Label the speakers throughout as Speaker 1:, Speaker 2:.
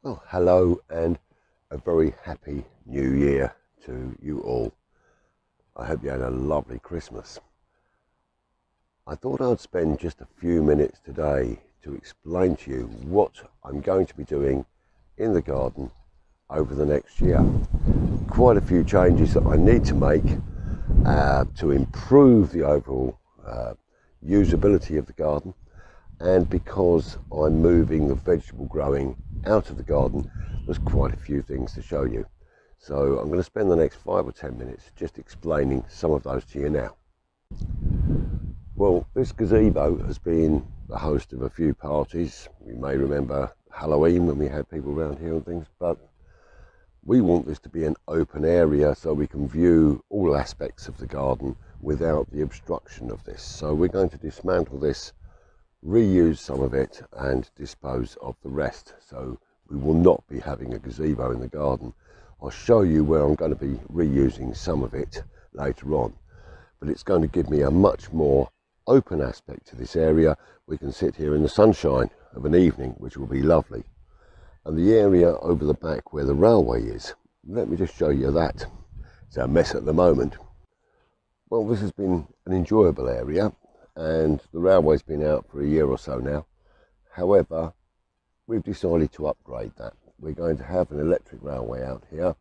Speaker 1: Well, hello and a very happy new year to you all. I hope you had a lovely Christmas. I thought I'd spend just a few minutes today to explain to you what I'm going to be doing in the garden over the next year. Quite a few changes that I need to make to improve the overall usability of the garden, and because I'm moving the vegetable growing out of the garden, there's quite a few things to show you. So I'm going to spend the next 5 or 10 minutes just explaining some of those to you now. Well, this gazebo has been the host of a few parties. You may remember Halloween when we had people around here and things, but we want this to be an open area so we can view all aspects of the garden without the obstruction of this. So we're going to dismantle this, reuse some of it and dispose of the rest. So we will not be having a gazebo in the garden. I'll show you where I'm going to be reusing some of it later on, but it's going to give me a much more open aspect to this area. We can sit here in the sunshine of an evening, which will be lovely. And the area over the back where the railway is, let me just show you that. It's a mess at the moment. Well, this has been an enjoyable area, and the railway's been out for a year or so now. However, we've decided to upgrade that. We're going to have an electric railway out here,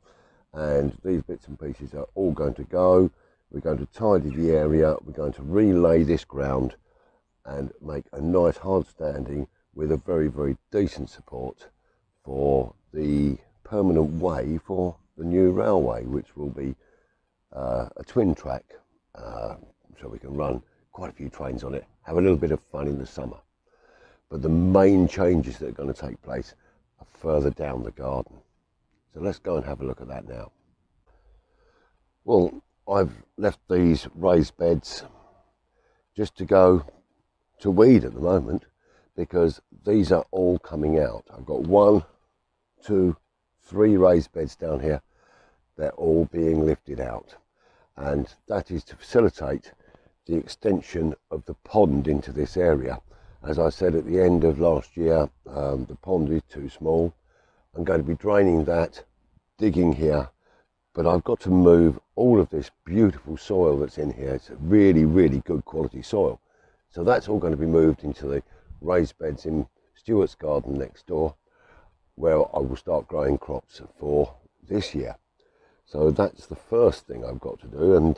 Speaker 1: and these bits and pieces are all going to go. We're going to tidy the area, we're going to relay this ground and make a nice hard standing with a very, very decent support for the permanent way for the new railway, which will be a twin track, so we can run quite a few trains on it, have a little bit of fun in the summer. But the main changes that are going to take place are further down the garden. So let's go and have a look at that now. Well, I've left these raised beds just to go to weed at the moment, because these are all coming out. I've got 1, 2, 3 raised beds down here. They're all being lifted out, and that is to facilitate the extension of the pond into this area. As I said at the end of last year, the pond is too small. I'm going to be draining that, digging here, but I've got to move all of this beautiful soil that's in here. It's a really, really good quality soil. So that's all going to be moved into the raised beds in Stuart's garden next door, where I will start growing crops for this year. So that's the first thing I've got to do, and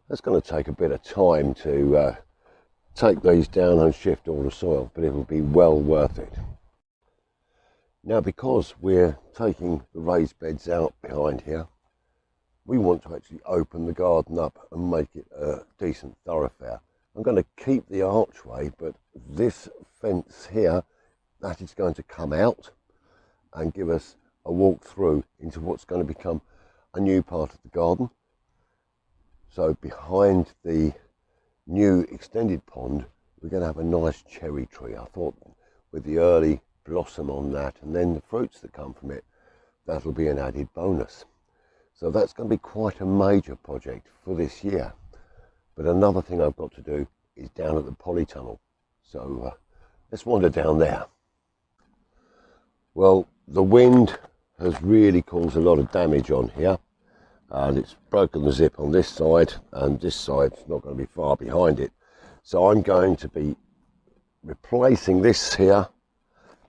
Speaker 1: that's going to take a bit of time to take these down and shift all the soil, but it will be well worth it. Now, because we're taking the raised beds out behind here, we want to actually open the garden up and make it a decent thoroughfare. I'm going to keep the archway, but this fence here, that is going to come out and give us a walk through into what's going to become a new part of the garden. So behind the new extended pond, we're going to have a nice cherry tree. I thought with the early blossom on that and then the fruits that come from it, that'll be an added bonus. So that's going to be quite a major project for this year. But another thing I've got to do is down at the polytunnel. So let's wander down there. Well, the wind has really caused a lot of damage on here, and it's broken the zip on this side, and this side's not going to be far behind it. So I'm going to be replacing this here,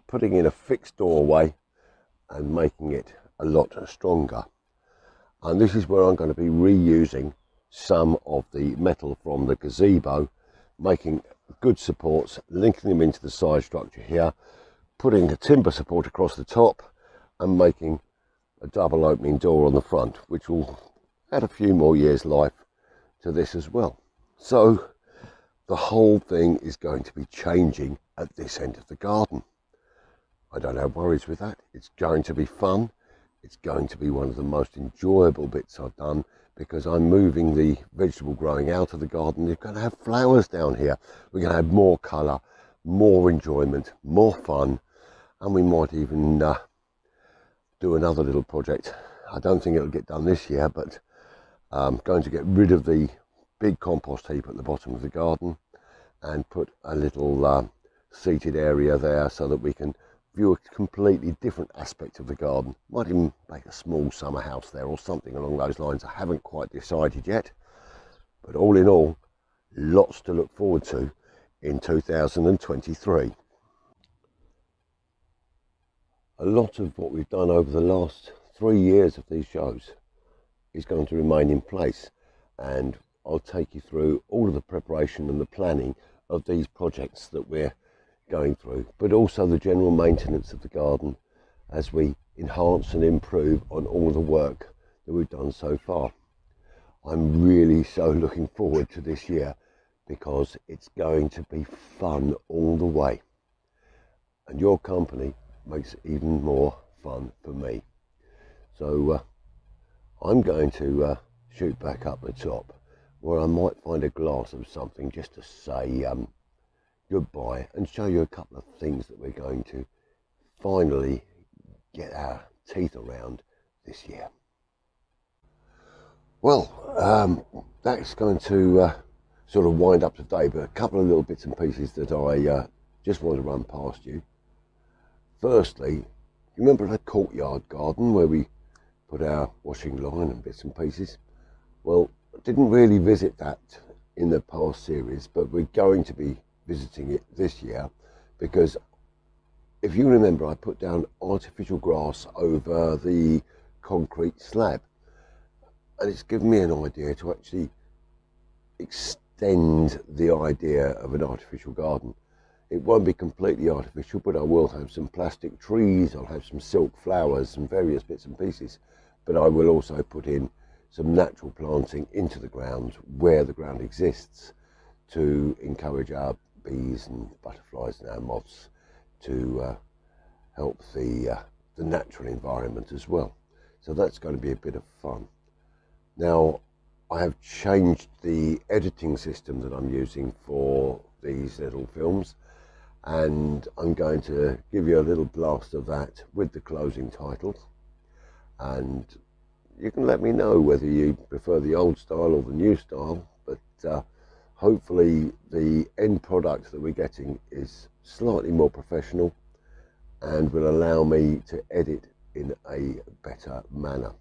Speaker 1: putting in a fixed doorway and making it a lot stronger. And this is where I'm going to be reusing some of the metal from the gazebo, making good supports, linking them into the side structure here, putting a timber support across the top and making a double opening door on the front, which will add a few more years life to this as well. So the whole thing is going to be changing at this end of the garden. I don't have worries with that. It's going to be fun. It's going to be one of the most enjoyable bits I've done, because I'm moving the vegetable growing out of the garden. You're going to have flowers down here. We're going to have more colour, more enjoyment, more fun, and we might even do another little project. I don't think it'll get done this year, but I'm going to get rid of the big compost heap at the bottom of the garden and put a little seated area there so that we can view a completely different aspect of the garden. Might even make a small summer house there or something along those lines. I haven't quite decided yet, but all in all, lots to look forward to in 2023. A lot of what we've done over the last 3 years of these shows is going to remain in place, and I'll take you through all of the preparation and the planning of these projects that we're going through, but also the general maintenance of the garden as we enhance and improve on all the work that we've done so far. I'm really so looking forward to this year because it's going to be fun all the way, and your company makes it even more fun for me. So I'm going to shoot back up the top where I might find a glass of something just to say goodbye and show you a couple of things that we're going to finally get our teeth around this year. Well, that's going to sort of wind up today, but a couple of little bits and pieces that I just want to run past you. Firstly, you remember the courtyard garden where we put our washing line and bits and pieces? Well, I didn't really visit that in the past series, but we're going to be visiting it this year because if you remember, I put down artificial grass over the concrete slab, and it's given me an idea to actually extend the idea of an artificial garden. It won't be completely artificial, but I will have some plastic trees, I'll have some silk flowers and various bits and pieces, but I will also put in some natural planting into the ground where the ground exists to encourage our bees and butterflies and our moths to help the natural environment as well. So that's going to be a bit of fun. Now, I have changed the editing system that I'm using for these little films, and I'm going to give you a little blast of that with the closing titles, and you can let me know whether you prefer the old style or the new style, but hopefully the end product that we're getting is slightly more professional and will allow me to edit in a better manner.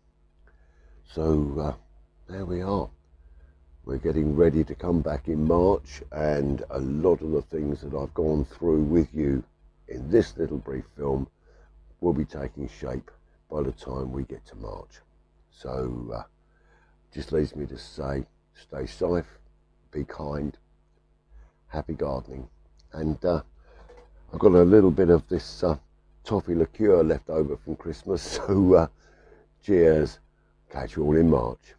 Speaker 1: So there we are. We're getting ready to come back in March, and a lot of the things that I've gone through with you in this little brief film will be taking shape by the time we get to March. So just leaves me to say, stay safe, be kind, happy gardening, and I've got a little bit of this toffee liqueur left over from Christmas, so cheers, catch you all in March.